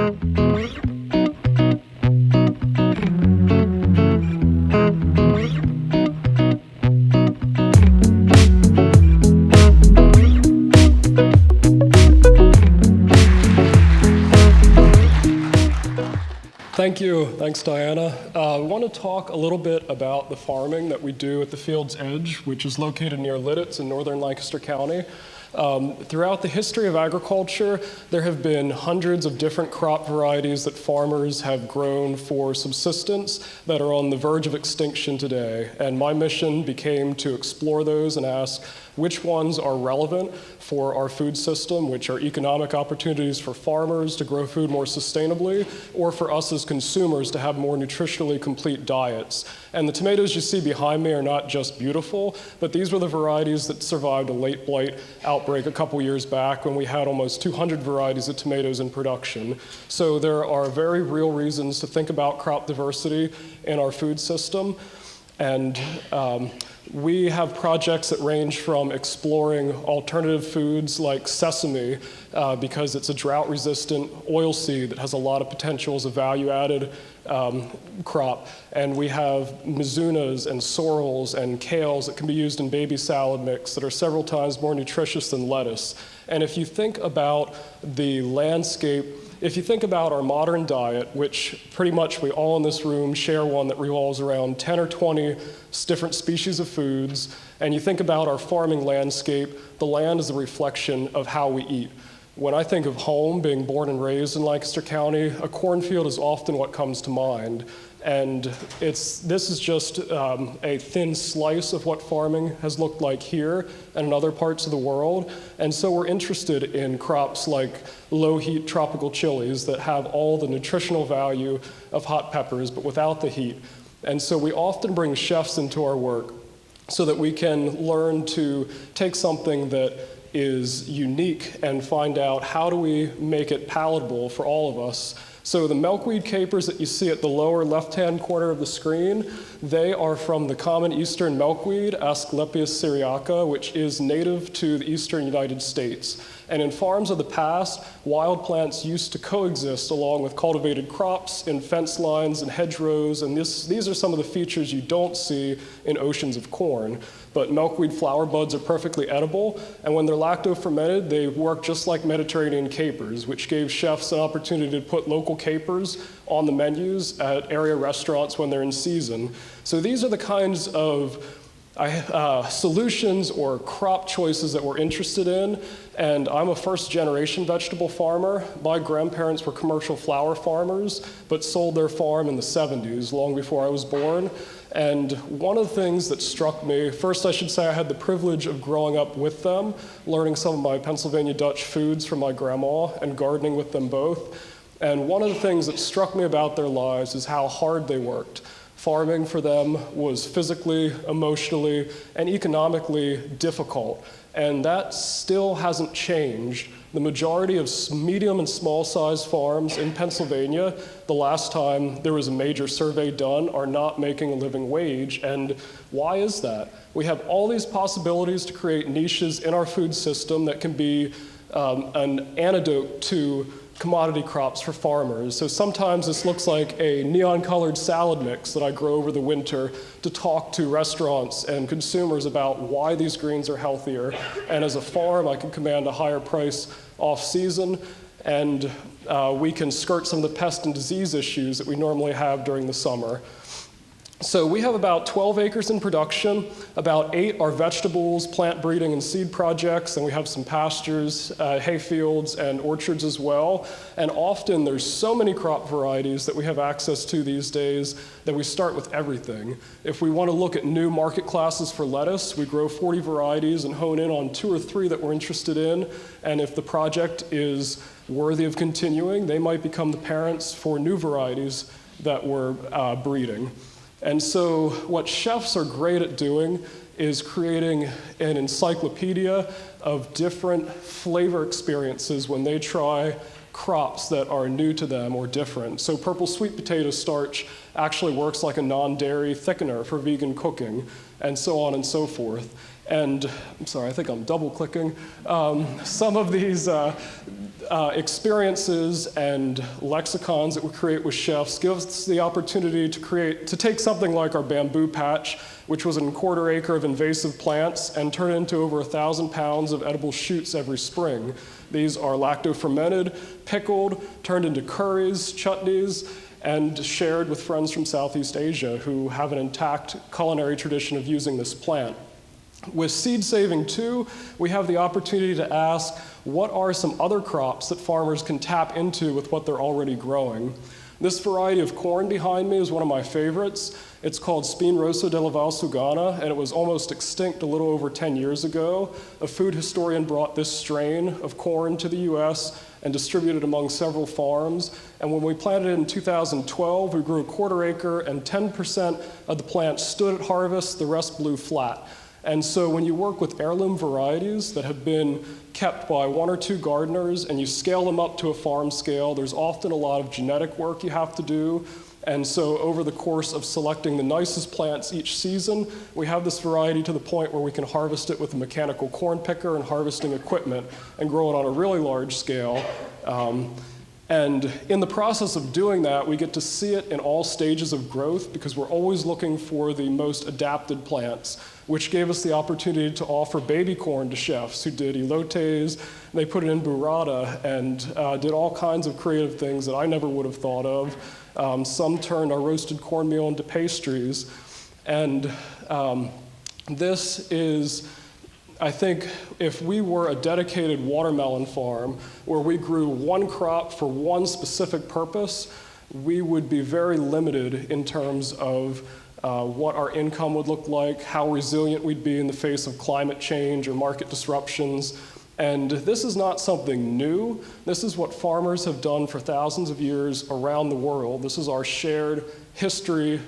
Thank you. Thanks, Diana. We want to talk a little bit about the farming that we do at the Field's Edge, which is located near Lidditz in northern Lancaster County. Throughout the history of agriculture, there have been hundreds of different crop varieties that farmers have grown for subsistence that are on the verge of extinction today. And my mission became to explore those and ask which ones are relevant for our food system, which are economic opportunities for farmers to grow food more sustainably, or for us as consumers to have more nutritionally complete diets. And the tomatoes you see behind me are not just beautiful, but these were the varieties that survived a late blight outbreak a couple years back when we had almost 200 varieties of tomatoes in production. So there are very real reasons to think about crop diversity in our food system. And we have projects that range from exploring alternative foods like sesame, because it's a drought-resistant oilseed that has a lot of potential as a value-added crop. And we have mizunas and sorrels and kales that can be used in baby salad mix that are several times more nutritious than lettuce. And if you think about the landscape, if you think about our modern diet, which pretty much we all in this room share one that revolves around 10 or 20 different species of foods, and you think about our farming landscape, the land is a reflection of how we eat. When I think of home, being born and raised in Lancaster County, a cornfield is often what comes to mind. And this is just a thin slice of what farming has looked like here and in other parts of the world. And so we're interested in crops like low-heat tropical chilies that have all the nutritional value of hot peppers, but without the heat. And so we often bring chefs into our work so that we can learn to take something that is unique and find out how do we make it palatable for all of us. So the milkweed capers that you see at the lower left-hand corner of the screen, they are from the common eastern milkweed, Asclepias syriaca, which is native to the eastern United States. And in farms of the past, wild plants used to coexist along with cultivated crops in fence lines and hedgerows, and these are some of the features you don't see in oceans of corn. But milkweed flower buds are perfectly edible, and when they're lacto-fermented, they work just like Mediterranean capers, which gave chefs an opportunity to put local capers on the menus at area restaurants when they're in season. So these are the kinds of solutions or crop choices that we're interested in, and I'm a first-generation vegetable farmer. My grandparents were commercial flower farmers, but sold their farm in the 70s, long before I was born. And one of the things that struck me, first I should say I had the privilege of growing up with them, learning some of my Pennsylvania Dutch foods from my grandma and gardening with them both. And one of the things that struck me about their lives is how hard they worked. Farming for them was physically, emotionally, and economically difficult. And that still hasn't changed. The majority of medium and small-sized farms in Pennsylvania, the last time there was a major survey done, are not making a living wage. And why is that? We have all these possibilities to create niches in our food system that can be an antidote to commodity crops for farmers. So sometimes this looks like a neon-colored salad mix that I grow over the winter to talk to restaurants and consumers about why these greens are healthier. And as a farm, I can command a higher price off-season, and we can skirt some of the pest and disease issues that we normally have during the summer. So we have about 12 acres in production. About 8 are vegetables, plant breeding, and seed projects, and we have some pastures, hay fields, and orchards as well. And often there's so many crop varieties that we have access to these days that we start with everything. If we want to look at new market classes for lettuce, we grow 40 varieties and hone in on 2 or 3 that we're interested in. And if the project is worthy of continuing, they might become the parents for new varieties that we're breeding. And so what chefs are great at doing is creating an encyclopedia of different flavor experiences when they try crops that are new to them or different. So purple sweet potato starch actually works like a non-dairy thickener for vegan cooking, and so on and so forth. And I'm sorry, I think I'm double-clicking. Some of these experiences and lexicons that we create with chefs gives us the opportunity to take something like our bamboo patch, which was a 1/4 acre of invasive plants, and turn it into over 1,000 pounds of edible shoots every spring. These are lacto-fermented, pickled, turned into curries, chutneys, and shared with friends from Southeast Asia who have an intact culinary tradition of using this plant. With seed saving too, we have the opportunity to ask, what are some other crops that farmers can tap into with what they're already growing? This variety of corn behind me is one of my favorites. It's called Spin Rosso della Valsugana, and it was almost extinct a little over 10 years ago. A food historian brought this strain of corn to the US and distributed among several farms. And when we planted it in 2012, we grew a 1/4 acre, and 10% of the plants stood at harvest, the rest blew flat. And so when you work with heirloom varieties that have been kept by 1 or 2 gardeners and you scale them up to a farm scale, there's often a lot of genetic work you have to do. And so over the course of selecting the nicest plants each season, we have this variety to the point where we can harvest it with a mechanical corn picker and harvesting equipment and grow it on a really large scale. And in the process of doing that, we get to see it in all stages of growth because we're always looking for the most adapted plants, which gave us the opportunity to offer baby corn to chefs who did elotes. They put it in burrata and did all kinds of creative things that I never would have thought of. Some turned our roasted cornmeal into pastries. And this is, I think, if we were a dedicated watermelon farm where we grew one crop for one specific purpose, we would be very limited in terms of what our income would look like, how resilient we'd be in the face of climate change or market disruptions. And this is not something new. This is what farmers have done for thousands of years around the world. This is our shared history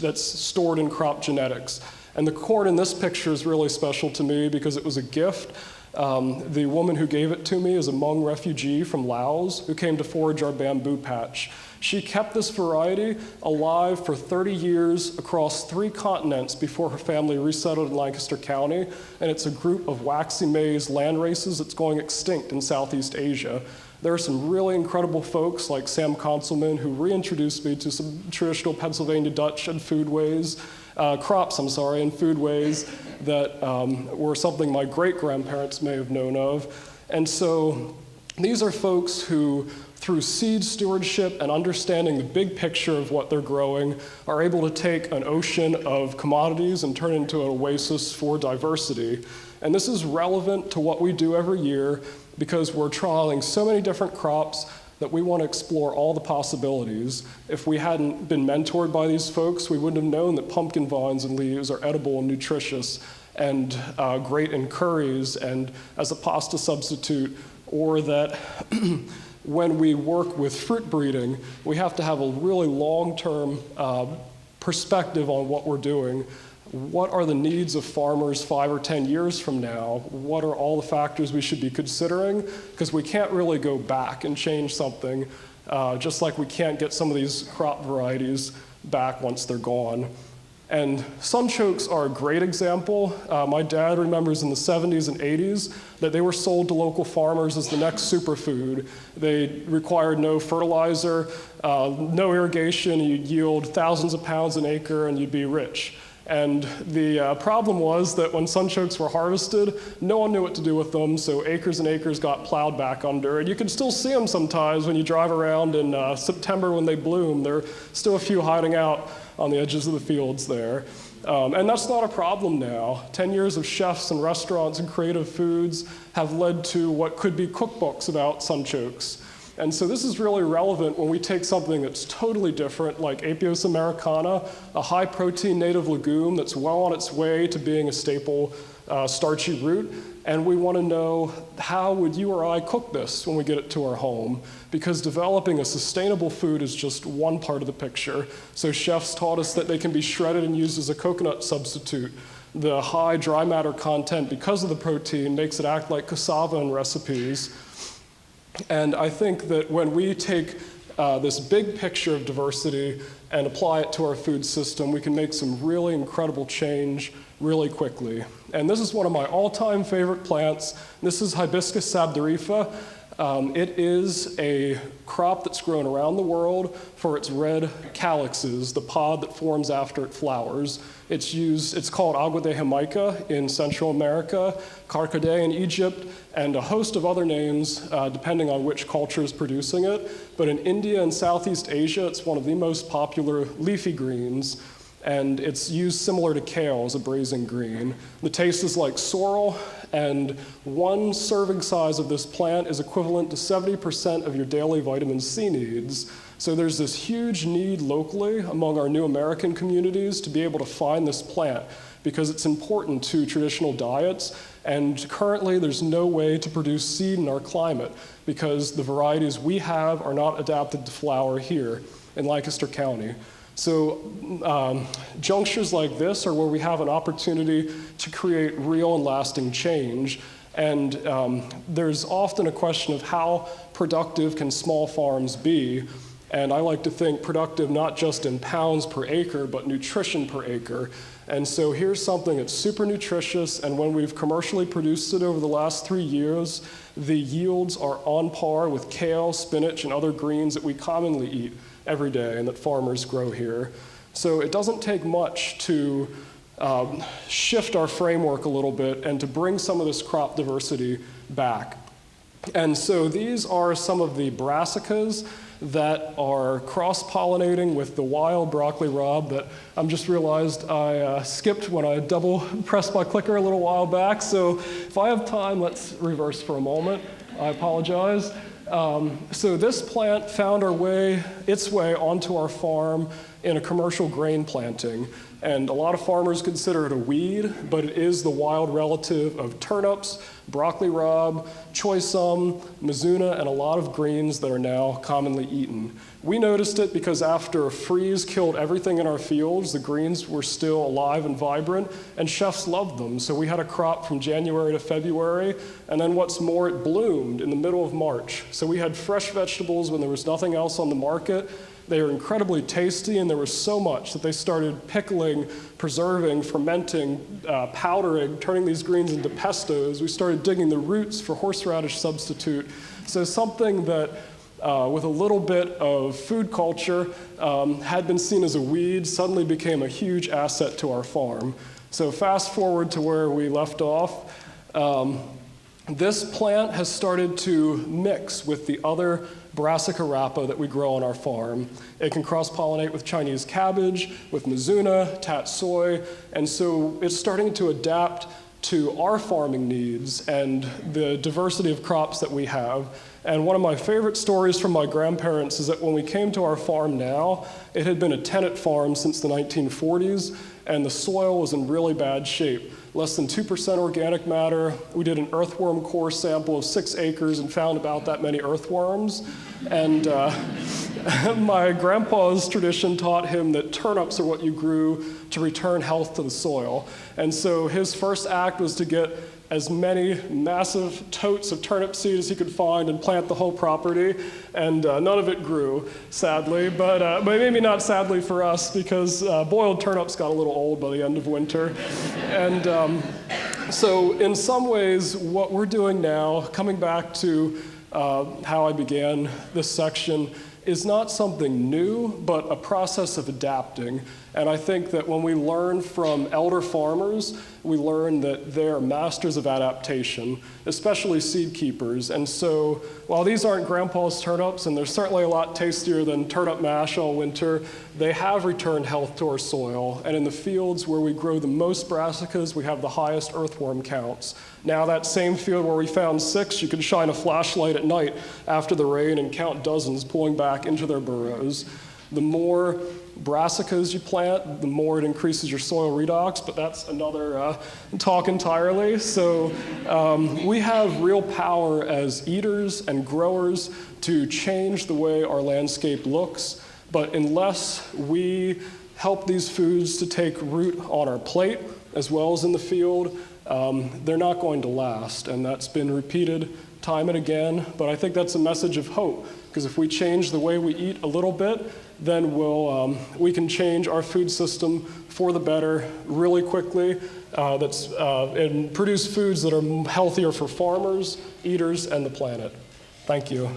that's stored in crop genetics. And the corn in this picture is really special to me because it was a gift. The woman who gave it to me is a Hmong refugee from Laos who came to forage our bamboo patch. She kept this variety alive for 30 years across 3 continents before her family resettled in Lancaster County, and it's a group of waxy maize land races that's going extinct in Southeast Asia. There are some really incredible folks like Sam Conselman who reintroduced me to some traditional Pennsylvania Dutch and crops, and foodways that were something my great-grandparents may have known of. And so these are folks who, through seed stewardship and understanding the big picture of what they're growing, are able to take an ocean of commodities and turn it into an oasis for diversity. And this is relevant to what we do every year because we're trialing so many different crops that we want to explore all the possibilities. If we hadn't been mentored by these folks, we wouldn't have known that pumpkin vines and leaves are edible and nutritious and great in curries and as a pasta substitute, or that when we work with fruit breeding, we have to have a really long-term perspective on what we're doing. What are the needs of farmers 5 or 10 years from now? What are all the factors we should be considering? Because we can't really go back and change something, just like we can't get some of these crop varieties back once they're gone. And sunchokes are a great example. My dad remembers in the 70s and 80s that they were sold to local farmers as the next superfood. They required no fertilizer, no irrigation. You'd yield thousands of pounds an acre and you'd be rich. And the problem was that when sunchokes were harvested, no one knew what to do with them, so acres and acres got plowed back under. And you can still see them sometimes when you drive around in September when they bloom. There are still a few hiding out on the edges of the fields there. And that's not a problem now. 10 years of chefs and restaurants and creative foods have led to what could be cookbooks about sunchokes. And so this is really relevant when we take something that's totally different, like Apios americana, a high-protein native legume that's well on its way to being a staple starchy root, and we want to know how would you or I cook this when we get it to our home, because developing a sustainable food is just one part of the picture. So chefs taught us that they can be shredded and used as a coconut substitute. The high dry matter content, because of the protein, makes it act like cassava in recipes. And I think that when we take this big picture of diversity and apply it to our food system, we can make some really incredible change really quickly. And this is one of my all-time favorite plants. This is Hibiscus Sabdarifa. It is a crop that's grown around the world for its red calyxes, the pod that forms after it flowers. It's called agua de Jamaica in Central America, carcade in Egypt, and a host of other names depending on which culture is producing it. But in India and Southeast Asia, it's one of the most popular leafy greens, and it's used similar to kale as a braising green. The taste is like sorrel, and one serving size of this plant is equivalent to 70% of your daily vitamin C needs. So there's this huge need locally among our new American communities to be able to find this plant because it's important to traditional diets, and currently there's no way to produce seed in our climate because the varieties we have are not adapted to flower here in Lancaster County. So junctures like this are where we have an opportunity to create real and lasting change. And there's often a question of how productive can small farms be. And I like to think productive not just in pounds per acre, but nutrition per acre. And so here's something that's super nutritious, and when we've commercially produced it over the last 3 years, the yields are on par with kale, spinach, and other greens that we commonly eat every day and that farmers grow here. So it doesn't take much to shift our framework a little bit and to bring some of this crop diversity back. And so these are some of the brassicas that are cross-pollinating with the wild broccoli rabe that I'm just realized I skipped when I double pressed my clicker a little while back. So if I have time, let's reverse for a moment. I apologize. So this plant found its way onto our farm in a commercial grain planting. And a lot of farmers consider it a weed, but it is the wild relative of turnips, broccoli rabe, choysum, mizuna, and a lot of greens that are now commonly eaten. We noticed it because after a freeze killed everything in our fields, the greens were still alive and vibrant, and chefs loved them. So we had a crop from January to February, and then what's more, it bloomed in the middle of March. So we had fresh vegetables when there was nothing else on the market. They were incredibly tasty, and there was so much that they started pickling, preserving, fermenting, powdering, turning these greens into pestos. We started digging the roots for horseradish substitute. So something that, with a little bit of food culture, had been seen as a weed, suddenly became a huge asset to our farm. So fast forward to where we left off. This plant has started to mix with the other Brassica rapa that we grow on our farm. It can cross-pollinate with Chinese cabbage, with mizuna, tatsoi, and so it's starting to adapt to our farming needs and the diversity of crops that we have. And one of my favorite stories from my grandparents is that when we came to our farm now, it had been a tenant farm since the 1940s, and the soil was in really bad shape. Less than 2% organic matter. We did an earthworm core sample of 6 acres and found about that many earthworms. And my grandpa's tradition taught him that turnips are what you grew to return health to the soil. And so his first act was to get as many massive totes of turnip seed as he could find and plant the whole property, and none of it grew, sadly, but maybe not sadly for us, because boiled turnips got a little old by the end of winter. And so in some ways, what we're doing now, coming back to how I began this section, is not something new, but a process of adapting. And I think that when we learn from elder farmers, we learn that they're masters of adaptation, especially seed keepers. And so while these aren't grandpa's turnips, and they're certainly a lot tastier than turnip mash all winter, they have returned health to our soil. And in the fields where we grow the most brassicas, we have the highest earthworm counts. Now that same field where we found 6, you can shine a flashlight at night after the rain and count dozens pulling back into their burrows. The more brassicas you plant, the more it increases your soil redox, but that's another talk entirely. So we have real power as eaters and growers to change the way our landscape looks, but unless we help these foods to take root on our plate as well as in the field, they're not going to last, and that's been repeated time and again, but I think that's a message of hope, because if we change the way we eat a little bit, then we can change our food system for the better really quickly, and produce foods that are healthier for farmers, eaters, and the planet. Thank you.